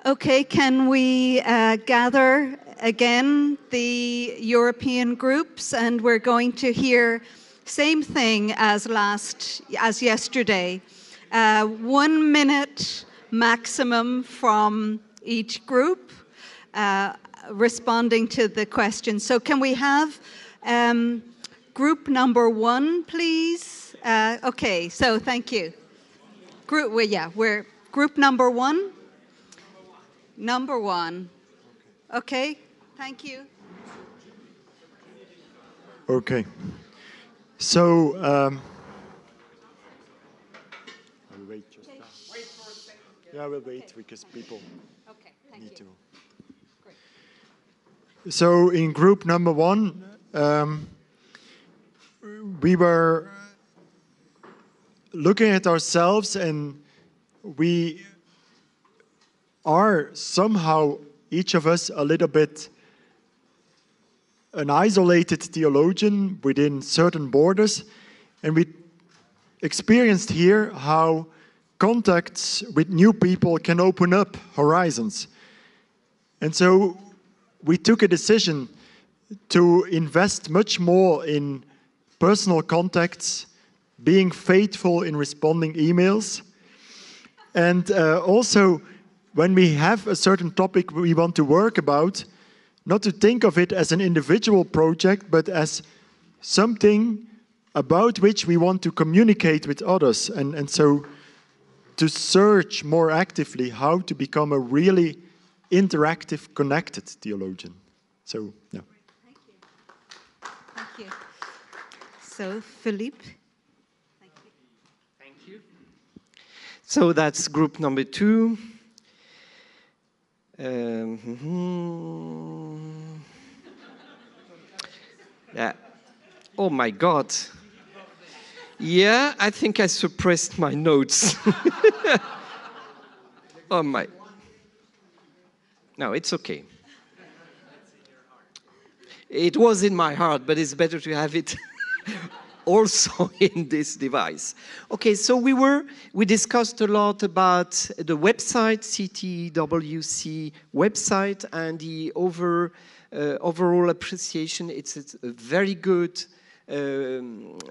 Okay, can we gather again the European groups, and we're going to hear same thing as yesterday. 1 minute maximum from each group responding to the question. So can we have group number 1, please? Okay, so thank you. We're group number 1. Number 1. Okay, thank you. Okay. So, I will wait just now. Wait for a second. Yeah, I will wait because people need to. Great. So, in group number 1, we were looking at ourselves, and we are somehow, each of us, a little bit an isolated theologian within certain borders, and we experienced here how contacts with new people can open up horizons. And so we took a decision to invest much more in personal contacts, being faithful in responding emails, and also when we have a certain topic we want to work about, not to think of it as an individual project, but as something about which we want to communicate with others. And so to search more actively how to become a really interactive, connected theologian. So, yeah. Thank you. Thank you. So, Philippe. Thank you. Thank you. So that's group number 2. Yeah. Oh my God. Yeah, I think I suppressed my notes. Oh my. No, it's okay. It was in my heart, but it's better to have it also in this device. Okay, so we discussed a lot about the website, CTEWC website, and the overall appreciation. It's a very good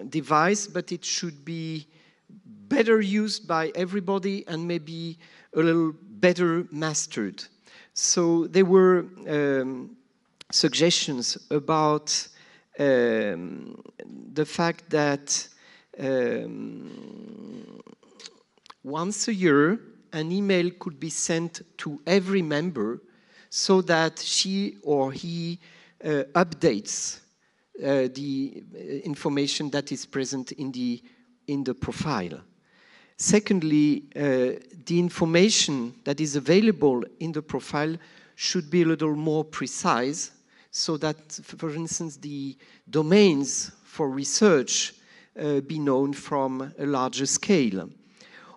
device, but it should be better used by everybody and maybe a little better mastered. So there were suggestions about the fact that once a year an email could be sent to every member so that she or he updates the information that is present in the profile. Secondly, the information that is available in the profile should be a little more precise, so that, for instance, the domains for research be known from a larger scale.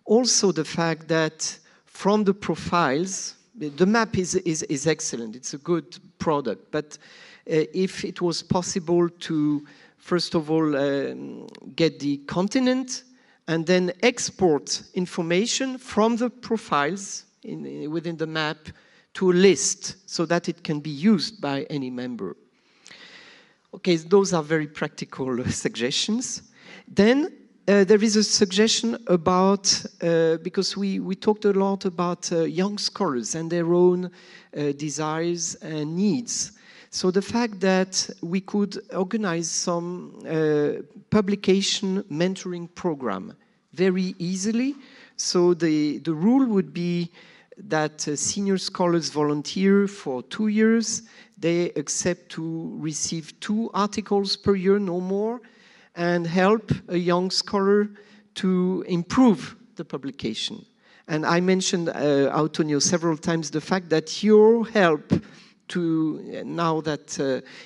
Also, the fact that from the profiles, the map is excellent, it's a good product, but if it was possible to, first of all, get the continent and then export information from the profiles within the map to a list so that it can be used by any member. Okay, those are very practical suggestions. Then there is a suggestion about, because we talked a lot about young scholars and their own desires and needs. So the fact that we could organize some publication mentoring program very easily. So the rule would be that senior scholars volunteer for 2 years. They accept to receive 2 articles per year, no more, and help a young scholar to improve the publication. And I mentioned, Antonio, several times the fact that your help to, now that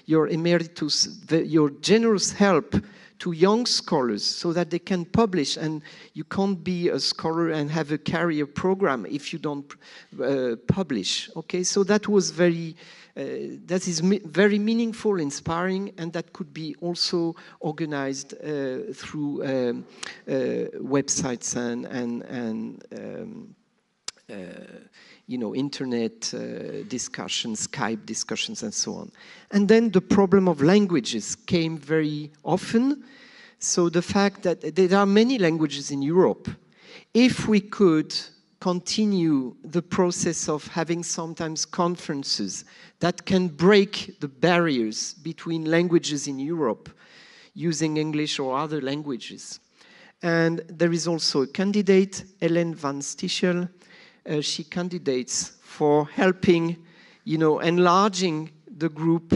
you're emeritus, your generous help to young scholars so that they can publish, and you can't be a scholar and have a career program if you don't publish. Okay, so that was very, that is very meaningful, inspiring, and that could be also organized through websites and you know, internet discussions, Skype discussions, and so on. And then the problem of languages came very often. So the fact that there are many languages in Europe, if we could continue the process of having sometimes conferences that can break the barriers between languages in Europe, using English or other languages. And there is also a candidate, Ellen van Stichel. She candidates for helping, you know, enlarging the group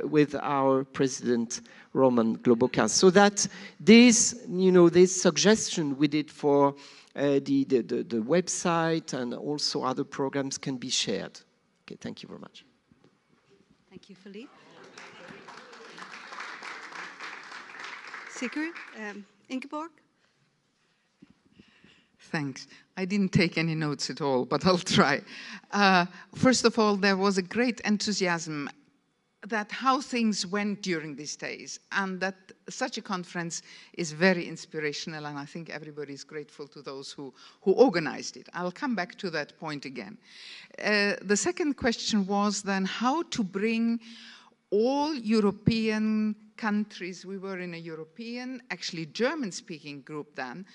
with our president, Roman Globoka. So that this, you know, this suggestion we did for the website and also other programs can be shared. Okay, thank you very much. Thank you, Philippe. Sigrid, Ingeborg? Thanks. I didn't take any notes at all, but I'll try. First of all, there was a great enthusiasm that how things went during these days, and that such a conference is very inspirational, and I think everybody is grateful to those who organized it. I'll come back to that point again. The second question was then how to bring all European countries, we were in a European, actually German-speaking group then,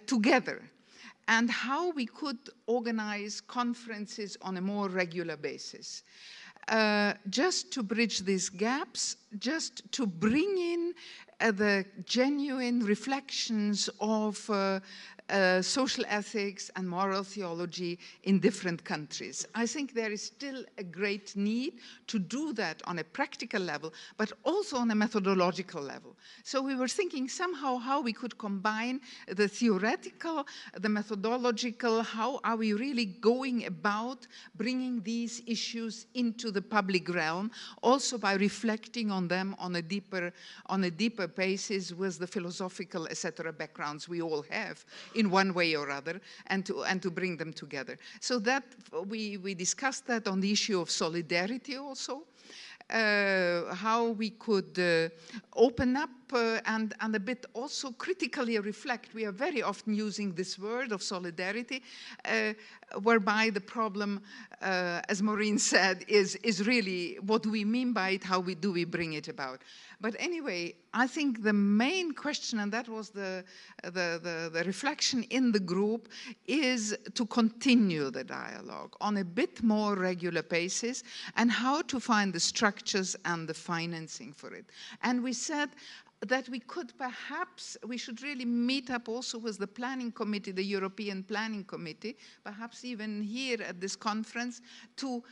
together, and how we could organize conferences on a more regular basis. Just to bridge these gaps, just to bring in the genuine reflections of social ethics and moral theology in different countries. I think there is still a great need to do that on a practical level, but also on a methodological level. So we were thinking somehow how we could combine the theoretical, the methodological, how are we really going about bringing these issues into the public realm, also by reflecting on them on a deeper basis with the philosophical, etc. backgrounds we all have in one way or other, and to bring them together. So that we discussed that on the issue of solidarity also, how we could open up and a bit also critically reflect. We are very often using this word of solidarity, whereby the problem, as Maureen said, is really what do we mean by it, how do we bring it about. But anyway, I think the main question, and that was the reflection in the group, is to continue the dialogue on a bit more regular basis and how to find the structures and the financing for it. And we said that we could perhaps, we should really meet up also with the planning committee, the European Planning Committee, perhaps even here at this conference, to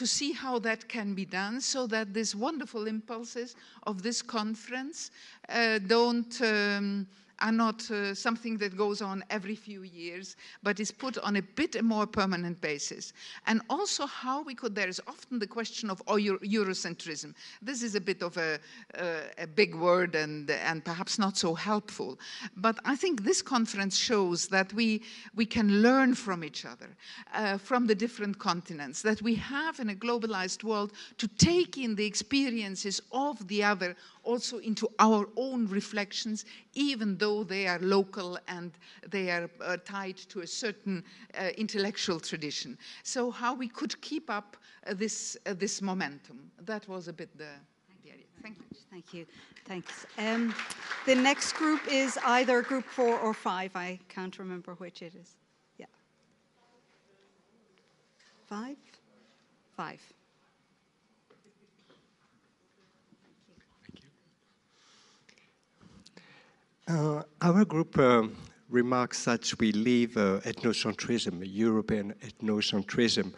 see how that can be done so that these wonderful impulses of this conference are not something that goes on every few years, but is put on a bit more permanent basis. And also how we could, there is often the question of Eurocentrism. This is a bit of a big word and perhaps not so helpful. But I think this conference shows that we can learn from each other, from the different continents, that we have in a globalized world to take in the experiences of the other also into our own reflections, even though they are local and they are tied to a certain intellectual tradition. So how we could keep up this momentum. That was a bit the idea. Thank you. Thank you. Thanks. The next group is either group 4 or 5. I can't remember which it is. Yeah. 5? 5. Our group remarks that we live ethnocentrism, European ethnocentrism,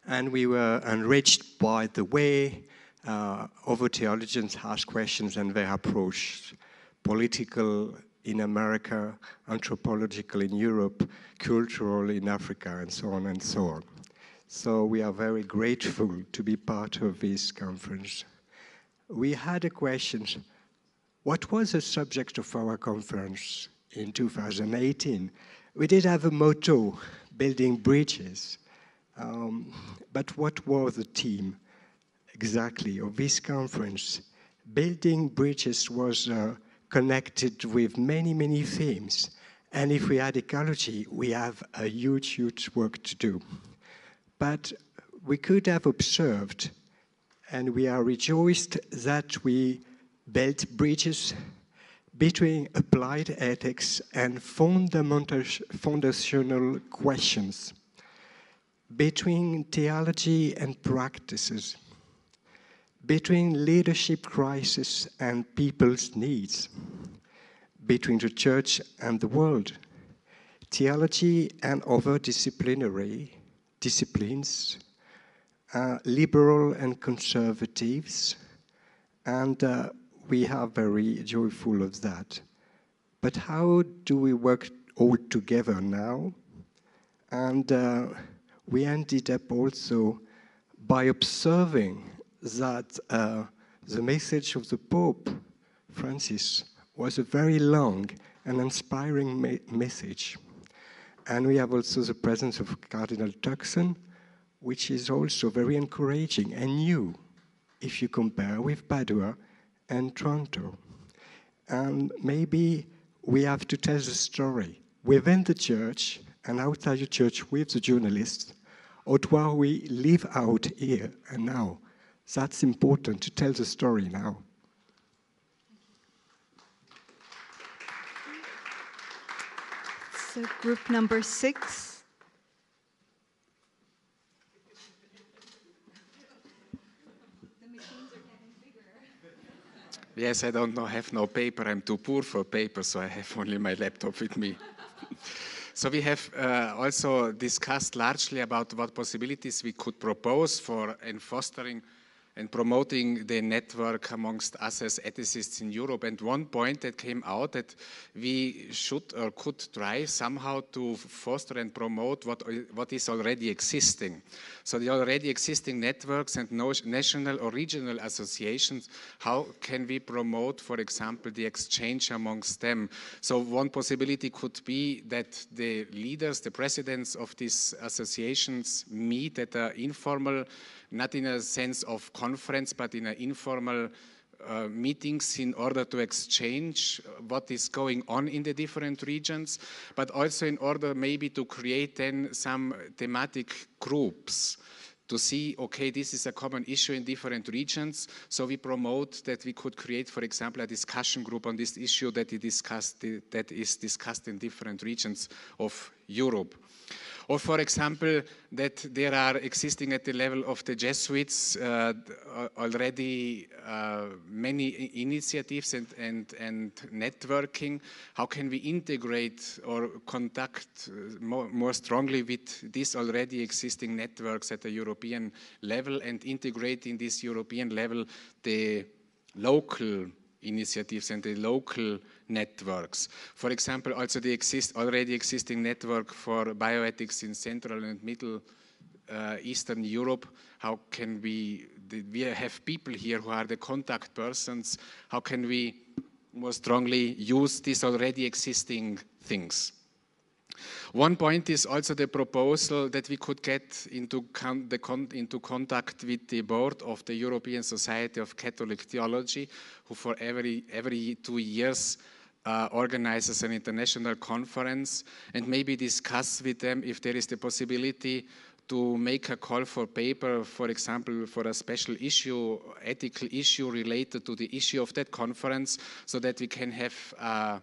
and we were enriched by the way other theologians ask questions and their approach, political in America, anthropological in Europe, cultural in Africa, and so on and so on. So we are very grateful to be part of this conference. We had a question. What was the subject of our conference in 2018? We did have a motto, building bridges. But what was the theme exactly of this conference? Building bridges was connected with many, many themes. And if we add ecology, we have a huge, huge work to do. But we could have observed, and we are rejoiced that we built bridges between applied ethics and foundational questions, between theology and practices, between leadership crisis and people's needs, between the church and the world, theology and other disciplinary disciplines, liberal and conservatives, and we are very joyful of that. But how do we work all together now? And we ended up also by observing that the message of the Pope Francis was a very long and inspiring message. And we have also the presence of Cardinal Turkson, which is also very encouraging and new if you compare with Padua and Toronto. And maybe we have to tell the story within the church and outside the church with the journalists, or what we live out here and now. That's important to tell the story now. So group number 6. Yes, I don't know, have no paper. I'm too poor for paper, so I have only my laptop with me. So we have also discussed largely about what possibilities we could propose for fostering and promoting the network amongst us as ethicists in Europe. And one point that came out that we should or could try somehow to foster and promote what is already existing. So the already existing networks and national or regional associations, how can we promote, for example, the exchange amongst them? So one possibility could be that the leaders, the presidents of these associations meet at an informal, not in a sense of conference, but in an informal meetings in order to exchange what is going on in the different regions, but also in order maybe to create then some thematic groups to see, okay, this is a common issue in different regions, so we promote that we could create, for example, a discussion group on this issue that is discussed in different regions of Europe. Or, for example, that there are existing at the level of the Jesuits already many initiatives and networking. How can we integrate or contact more strongly with these already existing networks at the European level and integrate in this European level the local initiatives and the local networks. For example, also the already existing network for bioethics in Central and Middle Eastern Europe. How can we have people here who are the contact persons? How can we more strongly use these already existing things? One point is also the proposal that we could get into contact with the board of the European Society of Catholic Theology, who for every 2 years organizes an international conference, and maybe discuss with them if there is the possibility to make a call for paper, for example, for a special issue, ethical issue related to the issue of that conference, so that we can have a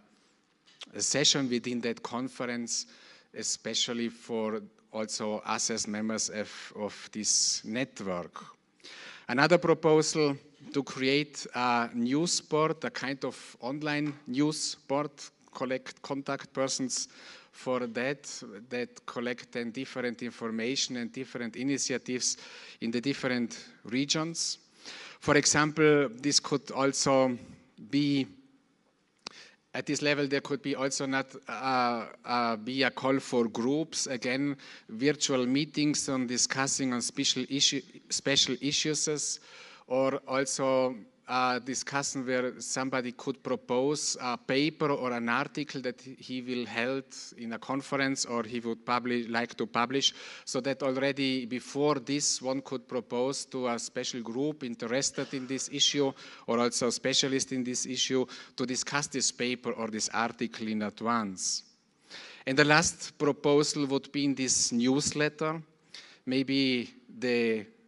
session within that conference, especially for also us as members of this network. Another proposal to create a news board, a kind of online news board, collect contact persons for that collect then different information and different initiatives in the different regions. For example, this could also be at this level, there could be also not be a call for groups, again, virtual meetings on discussing on special issues, or also a discussion where somebody could propose a paper or an article that he will held in a conference or he would like to publish, so that already before this one could propose to a special group interested in this issue or also a specialist in this issue to discuss this paper or this article in advance. And the last proposal would be in this newsletter, maybe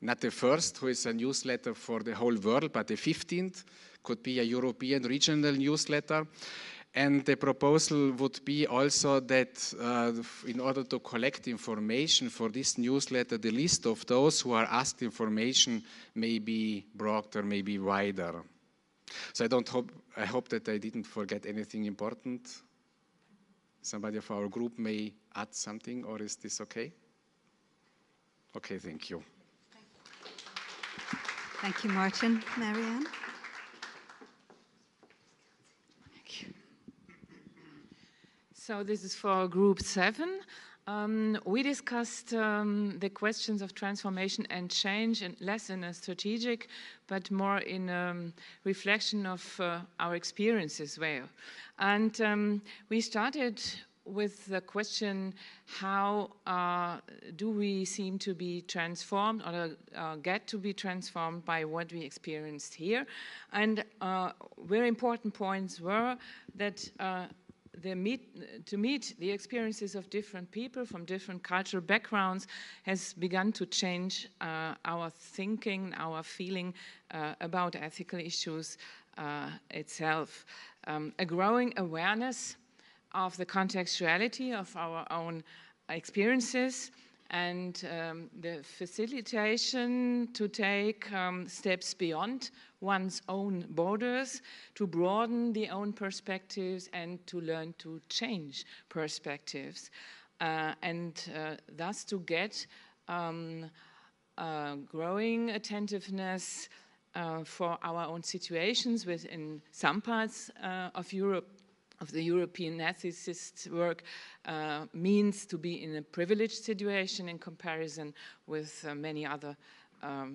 not the first, who is a newsletter for the whole world, but the 15th could be a European regional newsletter. And the proposal would be also that in order to collect information for this newsletter, the list of those who are asked information may be broader, maybe wider. So I hope that I didn't forget anything important. Somebody of our group may add something, or is this okay? Okay, thank you. Thank you, Martin. Marianne? So this is for group 7. We discussed the questions of transformation and change, and less in a strategic, but more in reflection of our experiences there. And we started with the question, how do we seem to be transformed or get to be transformed by what we experienced here? And very important points were that to meet the experiences of different people from different cultural backgrounds has begun to change our thinking, our feeling about ethical issues itself. A growing awareness of the contextuality of our own experiences, and the facilitation to take steps beyond one's own borders, to broaden the own perspectives and to learn to change perspectives, and thus to get growing attentiveness for our own situations within some parts of Europe. Of the European ethicists' work means to be in a privileged situation in comparison with many other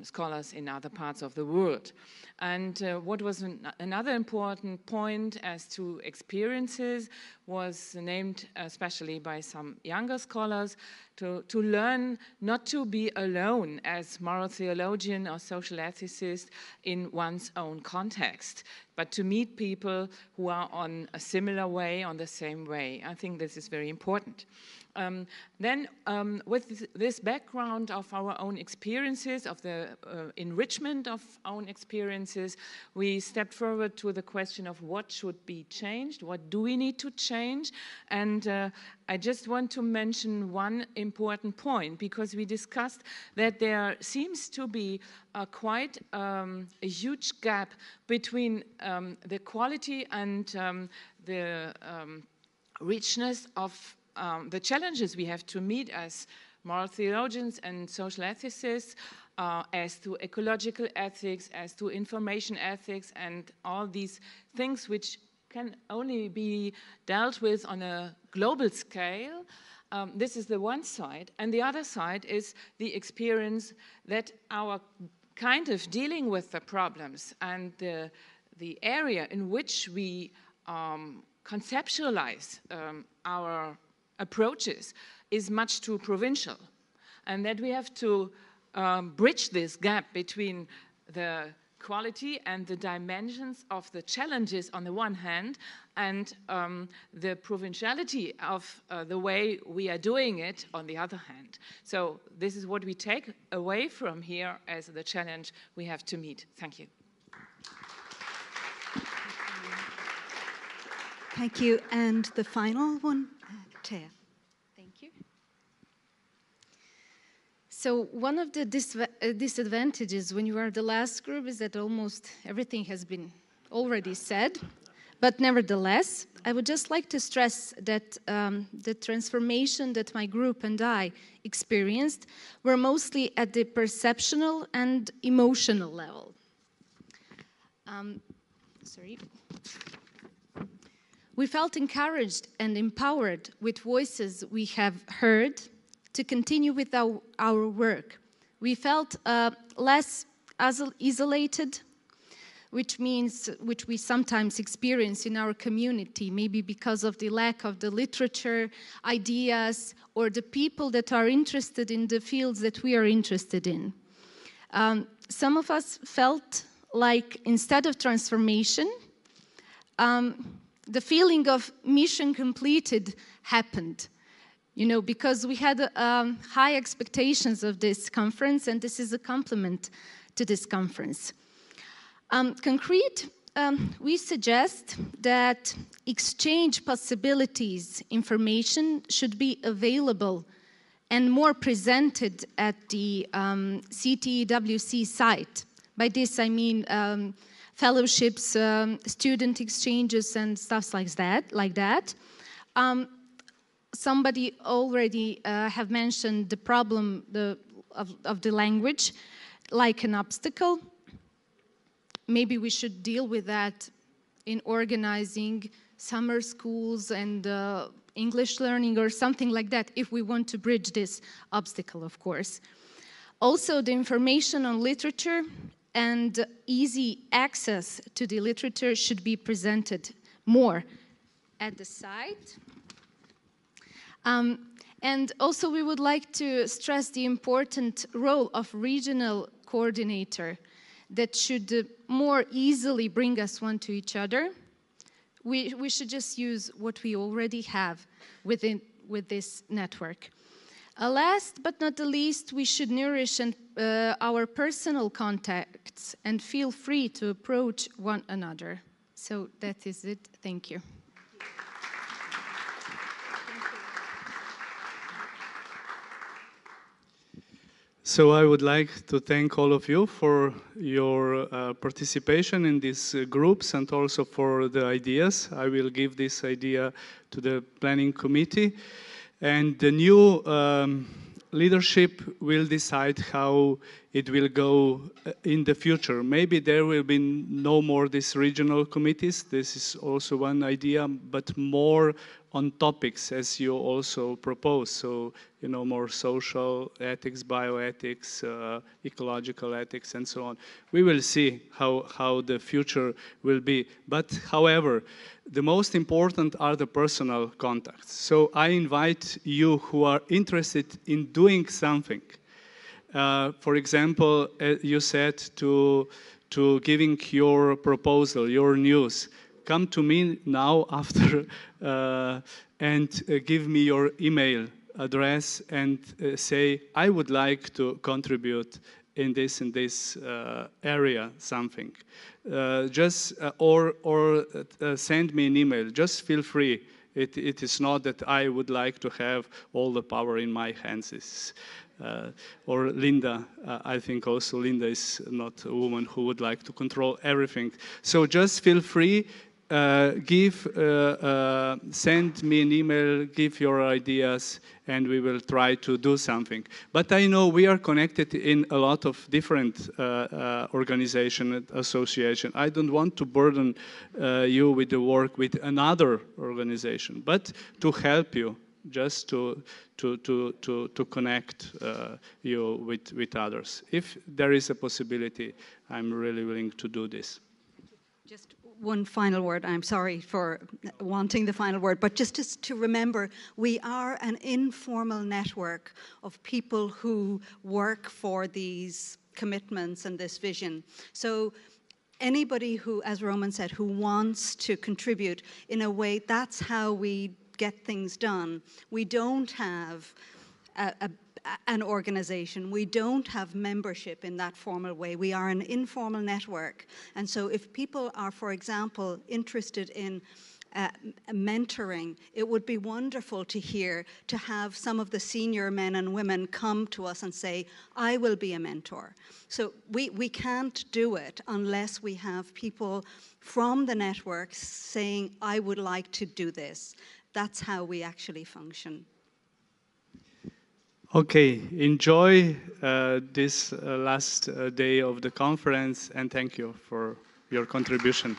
scholars in other parts of the world. And what was another important point as to experiences was named especially by some younger scholars to learn not to be alone as moral theologian or social ethicist in one's own context, but to meet people who are on a similar way, on the same way. I think this is very important. Then, with this background of our own experiences, of the enrichment of own experiences, we stepped forward to the question of what should be changed, what do we need to change, and I just want to mention one important point, because we discussed that there seems to be quite a huge gap between the quality and the richness of the challenges we have to meet as moral theologians and social ethicists, as to ecological ethics, as to information ethics, and all these things which can only be dealt with on a global scale. This is the one side. And the other side is the experience that our kind of dealing with the problems and the area in which we conceptualize our approaches is much too provincial, and that we have to bridge this gap between the quality and the dimensions of the challenges on the one hand, and the provinciality of the way we are doing it on the other hand. So this is what we take away from here as the challenge we have to meet. Thank you. Thank you. And the final one, Thea. Thank you. So one of the disadvantages when you are the last group is that almost everything has been already said. But nevertheless, I would just like to stress that the transformation that my group and I experienced were mostly at the perceptual and emotional level. We felt encouraged and empowered with voices we have heard to continue with our work. We felt less isolated, which we sometimes experience in our community, maybe because of the lack of the literature, ideas, or the people that are interested in the fields that we are interested in. Some of us felt like instead of transformation, the feeling of mission completed happened. You know, because we had high expectations of this conference, and this is a compliment to this conference. Concrete, we suggest that exchange possibilities, information should be available and more presented at the CTEWC site. By this I mean fellowships, student exchanges, and stuff like that. Somebody already have mentioned the problem of the language, like an obstacle. Maybe we should deal with that in organizing summer schools and English learning or something like that, if we want to bridge this obstacle, of course. Also, the information on literature and easy access to the literature should be presented more at the site. And also we would like to stress the important role of regional coordinator that should more easily bring us one to each other. We should just use what we already have with this network. Last but not the least, we should nourish our personal contacts and feel free to approach one another. So that is it. Thank you. So I would like to thank all of you for your participation in these groups and also for the ideas. I will give this idea to the planning committee, and the new leadership will decide how it will go in the future. Maybe there will be no more these regional committees. This is also one idea, but more on topics as you also propose. So, you know, more social ethics, bioethics, ecological ethics, and so on. We will see how the future will be. But however, the most important are the personal contacts. So I invite you who are interested in doing something. For example, you said to giving your proposal, your news. Come to me now after and give me your email address and say, I would like to contribute in this area something. Or send me an email. Just feel free. It is not that I would like to have all the power in my hands. Or Linda, I think also Linda is not a woman who would like to control everything. So just feel free. Send me an email, give your ideas, and we will try to do something. But I know we are connected in a lot of different organizations and associations. I don't want to burden you with the work with another organization, but to help you, just to connect you with others. If there is a possibility, I'm really willing to do this. Just one final word. I'm sorry for wanting the final word, but just to remember, we are an informal network of people who work for these commitments and this vision. So anybody who, as Roman said, who wants to contribute in a way, that's how we get things done. We don't have an organization. We don't have membership in that formal way. We are an informal network. And so if people are, for example, interested in mentoring, it would be wonderful to have some of the senior men and women come to us and say, I will be a mentor. So we can't do it unless we have people from the network saying, I would like to do this. That's how we actually function. Okay, enjoy this last day of the conference, and thank you for your contribution.